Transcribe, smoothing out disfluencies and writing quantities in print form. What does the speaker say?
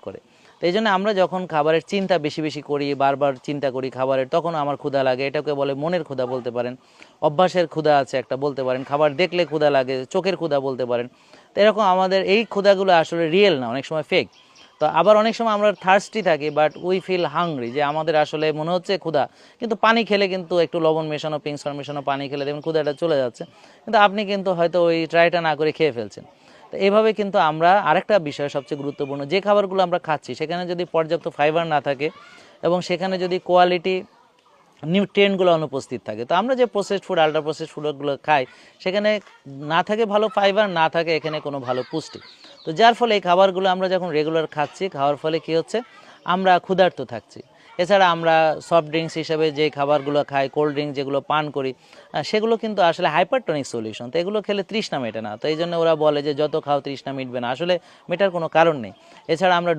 করে। তো এই জন্য আমরা যখন খাবারের চিন্তা বেশি বেশি করি, বারবার চিন্তা করি খাবারের, তখন আমার ক্ষুধা লাগে। এটাকে বলে মনের ক্ষুধা বলতে পারেন, অভ্যাসের ক্ষুধা আছে একটা বলতে পারেন, খাবার দেখলে ক্ষুধা লাগে, চোখের ক্ষুধা বলতে পারেন। তো এরকম আমাদের এই ক্ষুধাগুলো আসলে রিয়েল না, অনেক সময় ফেক। তো আবার অনেক সময় আমরা থার্স্টি থাকি, বাট উই ফিল হাংরি, যে আমাদের আসলে মনে হচ্ছে ক্ষুধা, কিন্তু পানি খেলে কিন্তু একটু লবণ মেশানো, পিঙ্ক সল্ট মেশানো পানি খেলে দেখবেন ক্ষুধাটা চলে যাচ্ছে, কিন্তু আপনি কিন্তু হয়তো ওই ট্রাইটা না করে খেয়ে ফেলছেন। তো এভাবে কিন্তু আমরা আরেকটা বিষয় সবচেয়ে গুরুত্বপূর্ণ, যে খাবারগুলো আমরা খাচ্ছি সেখানে যদি পর্যাপ্ত ফাইবার না থাকে এবং সেখানে যদি কোয়ালিটি নিউট্রিয়েন্টগুলো অনুপস্থিত থাকে, তো আমরা যে প্রসেসড ফুড, আল্ট্রা প্রসেসড ফুডগুলো খাই সেখানে না থাকে ভালো ফাইবার, না থাকে এখানে কোনো ভালো পুষ্টি। তো যার ফলে এই খাবারগুলো আমরা যখন রেগুলার খাচ্ছি, খাওয়ার ফলে কী হচ্ছে, আমরা ক্ষুধার্ত থাকছি। এছাড়া আমরা সফট ড্রিঙ্কস হিসেবে যে খাবারগুলো খাই, কোল্ড ড্রিঙ্কস যেগুলো পান করি, সেগুলো কিন্তু আসলে হাইপারটনিক সলিউশন। তো এগুলো খেলে তৃষ্ণা মেটে না। তো এই জন্য ওরা বলে যে যত খাও তৃষ্ণা মিটবে না, আসলে মেটার কোনো কারণ নেই। এছাড়া আমরা